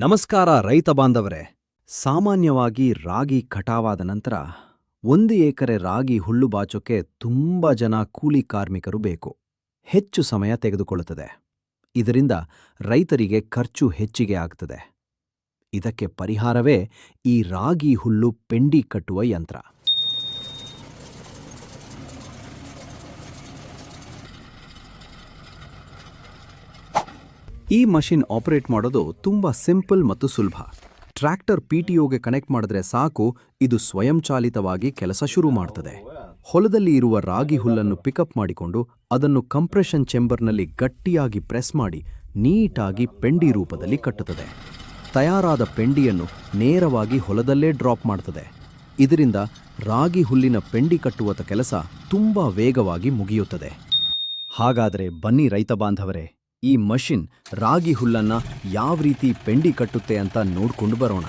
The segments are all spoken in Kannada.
ನಮಸ್ಕಾರ ರೈತ ಬಾಂಧವರೇ. ಸಾಮಾನ್ಯವಾಗಿ ರಾಗಿ ಕಟಾವಾದ ನಂತರ 1 ಎಕರೆ ರಾಗಿ ಹುಲ್ಲು ಬಾಚೋಕೆ ತುಂಬಾ ಜನ ಕೂಲಿ ಕಾರ್ಮಿಕರು ಬೇಕು. ಹೆಚ್ಚು ಸಮಯ ತೆಗೆದುಕೊಳ್ಳುತ್ತದೆ. ಇದರಿಂದ ರೈತರಿಗೆ ಖರ್ಚು ಹೆಚ್ಚಿಗೆ ಆಗ್ತದೆ. ಇದಕ್ಕೆ ಪರಿಹಾರವೇ ಈ ರಾಗಿ ಹುಲ್ಲು ಪೆಂಡಿ ಕಟ್ಟುವ ಯಂತ್ರ. ಈ ಮಷಿನ್ ಆಪರೇಟ್ ಮಾಡೋದು ತುಂಬಾ ಸಿಂಪಲ್ ಮತ್ತು ಸುಲಭ. ಟ್ರ್ಯಾಕ್ಟರ್ ಪಿಟಿಒಗೆ ಕನೆಕ್ಟ್ ಮಾಡಿದ್ರೆ ಸಾಕು, ಇದು ಸ್ವಯಂಚಾಲಿತವಾಗಿ ಕೆಲಸ ಶುರು ಮಾಡ್ತದೆ. ಹೊಲದಲ್ಲಿ ಇರುವ ರಾಗಿ ಹುಲ್ಲನ್ನು ಪಿಕಪ್ ಮಾಡಿಕೊಂಡು ಅದನ್ನು ಕಂಪ್ರೆಷನ್ ಚೆಂಬರ್ನಲ್ಲಿ ಗಟ್ಟಿಯಾಗಿ ಪ್ರೆಸ್ ಮಾಡಿ ನೀಟಾಗಿ ಪೆಂಡಿ ರೂಪದಲ್ಲಿ ಕಟ್ಟುತ್ತದೆ. ತಯಾರಾದ ಪೆಂಡಿಯನ್ನು ನೇರವಾಗಿ ಹೊಲದಲ್ಲೇ ಡ್ರಾಪ್ ಮಾಡ್ತದೆ. ಇದರಿಂದ ರಾಗಿ ಹುಲ್ಲಿನ ಪೆಂಡಿ ಕಟ್ಟುವ ಕೆಲಸ ತುಂಬಾ ವೇಗವಾಗಿ ಮುಗಿಯುತ್ತದೆ. ಹಾಗಾದರೆ ಬನ್ನಿ ರೈತ ಬಾಂಧವರೇ, ಈ ಮಷಿನ್ ರಾಗಿ ಹುಲ್ಲನ್ನ ಯಾವ ರೀತಿ ಪೆಂಡಿ ಕಟ್ಟುತ್ತೆ ಅಂತ ನೋಡ್ಕೊಂಡು ಬರೋಣ.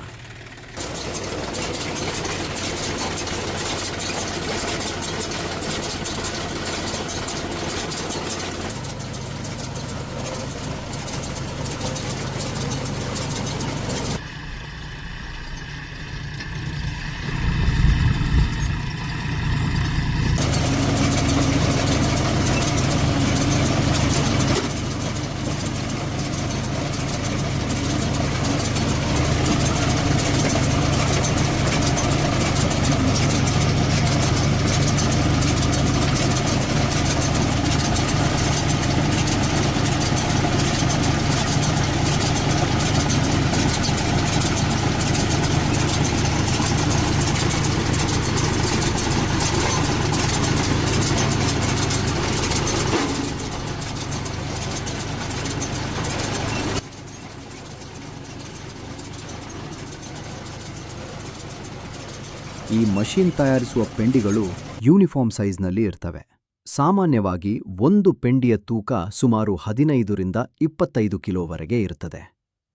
ಈ ಮಷಿನ್ ತಯಾರಿಸುವ ಪೆಂಡಿಗಳು ಯೂನಿಫಾರ್ಮ್ ಸೈಜ್ನಲ್ಲಿ ಇರ್ತವೆ. ಸಾಮಾನ್ಯವಾಗಿ ಒಂದು ಪೆಂಡಿಯ ತೂಕ ಸುಮಾರು 15ರಿಂದ 25 ಕಿಲೋವರೆಗೆ ಇರುತ್ತದೆ.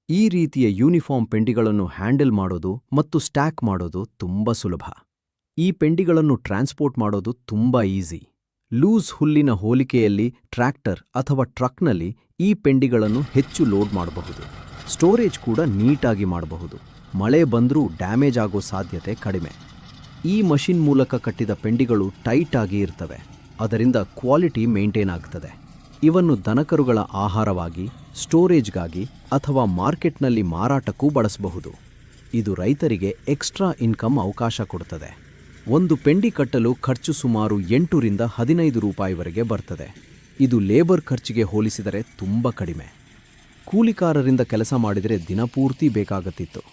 ಈ ರೀತಿಯ ಯೂನಿಫಾರ್ಮ್ ಪೆಂಡಿಗಳನ್ನು ಹ್ಯಾಂಡಲ್ ಮಾಡೋದು ಮತ್ತು ಸ್ಟ್ಯಾಕ್ ಮಾಡೋದು ತುಂಬ ಸುಲಭ. ಈ ಪೆಂಡಿಗಳನ್ನು ಟ್ರಾನ್ಸ್ಪೋರ್ಟ್ ಮಾಡೋದು ತುಂಬ ಈಸಿ. ಲೂಸ್ ಹುಲ್ಲಿನ ಹೋಲಿಕೆಯಲ್ಲಿ ಟ್ರ್ಯಾಕ್ಟರ್ ಅಥವಾ ಟ್ರಕ್ನಲ್ಲಿ ಈ ಪೆಂಡಿಗಳನ್ನು ಹೆಚ್ಚು ಲೋಡ್ ಮಾಡಬಹುದು. ಸ್ಟೋರೇಜ್ ಕೂಡ ನೀಟಾಗಿ ಮಾಡಬಹುದು. ಮಳೆ ಬಂದರೂ ಡ್ಯಾಮೇಜ್ ಆಗೋ ಸಾಧ್ಯತೆ ಕಡಿಮೆ. ಈ ಮಷಿನ್ ಮೂಲಕ ಕಟ್ಟಿದ ಪೆಂಡಿಗಳು ಟೈಟ್ ಆಗಿ ಇರ್ತವೆ. ಅದರಿಂದ ಕ್ವಾಲಿಟಿ ಮೇಂಟೈನ್ ಆಗ್ತದೆ. ಇವನ್ನು ದನಕರುಗಳ ಆಹಾರವಾಗಿ, ಸ್ಟೋರೇಜ್ಗಾಗಿ ಅಥವಾ ಮಾರ್ಕೆಟ್ನಲ್ಲಿ ಮಾರಾಟಕ್ಕೂ ಬಳಸಬಹುದು. ಇದು ರೈತರಿಗೆ ಎಕ್ಸ್ಟ್ರಾ ಇನ್ಕಮ್ ಅವಕಾಶ ಕೊಡುತ್ತದೆ. ಒಂದು ಪೆಂಡಿ ಕಟ್ಟಲು ಖರ್ಚು ಸುಮಾರು 8ರಿಂದ 15 ರೂಪಾಯಿವರೆಗೆ ಬರ್ತದೆ. ಇದು ಲೇಬರ್ ಖರ್ಚಿಗೆ ಹೋಲಿಸಿದರೆ ತುಂಬ ಕಡಿಮೆ. ಕೂಲಿಕಾರರಿಂದ ಕೆಲಸ ಮಾಡಿದರೆ ದಿನಪೂರ್ತಿ ಬೇಕಾಗುತ್ತಿತ್ತು.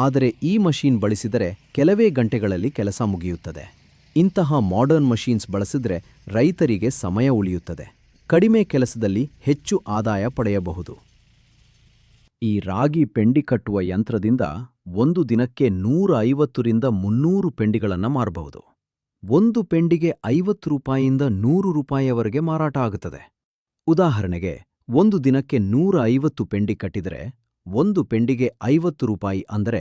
ಆದರೆ ಈ ಮಷೀನ್ ಬಳಸಿದರೆ ಕೆಲವೇ ಗಂಟೆಗಳಲ್ಲಿ ಕೆಲಸ ಮುಗಿಯುತ್ತದೆ. ಇಂತಹ ಮಾಡರ್ನ್ ಮಷೀನ್ಸ್ ಬಳಸಿದ್ರೆ ರೈತರಿಗೆ ಸಮಯ ಉಳಿಯುತ್ತದೆ. ಕಡಿಮೆ ಕೆಲಸದಲ್ಲಿ ಹೆಚ್ಚು ಆದಾಯ ಪಡೆಯಬಹುದು. ಈ ರಾಗಿ ಪೆಂಡಿ ಕಟ್ಟುವ ಯಂತ್ರದಿಂದ ಒಂದು ದಿನಕ್ಕೆ 150ರಿಂದ 300 ಪೆಂಡಿಗಳನ್ನು ಮಾರಬಹುದು. ಒಂದು ಪೆಂಡಿಗೆ 50 ರೂಪಾಯಿಯಿಂದ 100 ರೂಪಾಯಿಯವರೆಗೆ ಮಾರಾಟ ಆಗುತ್ತದೆ. ಉದಾಹರಣೆಗೆ, ಒಂದು ದಿನಕ್ಕೆ 150 ಪೆಂಡಿ ಕಟ್ಟಿದರೆ ಒಂದು ಪೆಂಡಿಗೆ 50 ರೂಪಾಯಿ ಅಂದರೆ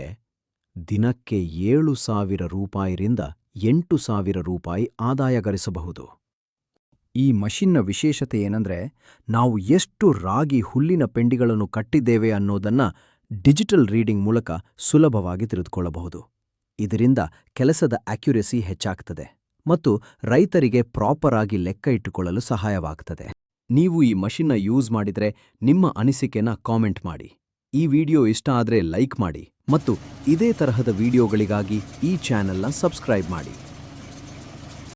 ದಿನಕ್ಕೆ 7,000 ರೂಪಾಯಿರಿಂದ 8,000 ರೂಪಾಯಿ ಆದಾಯ ಗಳಿಸಬಹುದು. ಈ ಮಷಿನ್ನ ವಿಶೇಷತೆ ಏನಂದ್ರೆ, ನಾವು ಎಷ್ಟು ರಾಗಿ ಹುಲ್ಲಿನ ಪೆಂಡಿಗಳನ್ನು ಕಟ್ಟಿದ್ದೇವೆ ಅನ್ನೋದನ್ನ ಡಿಜಿಟಲ್ ರೀಡಿಂಗ್ ಮೂಲಕ ಸುಲಭವಾಗಿ ತಿಳಿದುಕೊಳ್ಳಬಹುದು. ಇದರಿಂದ ಕೆಲಸದ ಅಕ್ಯುರೆಸಿ ಹೆಚ್ಚಾಗ್ತದೆ ಮತ್ತು ರೈತರಿಗೆ ಪ್ರಾಪರ್ ಆಗಿ ಲೆಕ್ಕ ಇಟ್ಟುಕೊಳ್ಳಲು ಸಹಾಯವಾಗುತ್ತದೆ. ನೀವು ಈ ಮಷಿನ್ನ ಯೂಸ್ ಮಾಡಿದರೆ ನಿಮ್ಮ ಅನಿಸಿಕೆನ ಕಾಮೆಂಟ್ ಮಾಡಿ. ಈ ವಿಡಿಯೋ ಇಷ್ಟ ಆದರೆ ಲೈಕ್ ಮಾಡಿ ಮತ್ತು ಇದೇ ತರಹದ ವಿಡಿಯೋಗಳಿಗಾಗಿ ಈ ಚಾನೆಲ್ನ ಸಬ್ಸ್ಕ್ರೈಬ್ ಮಾಡಿ.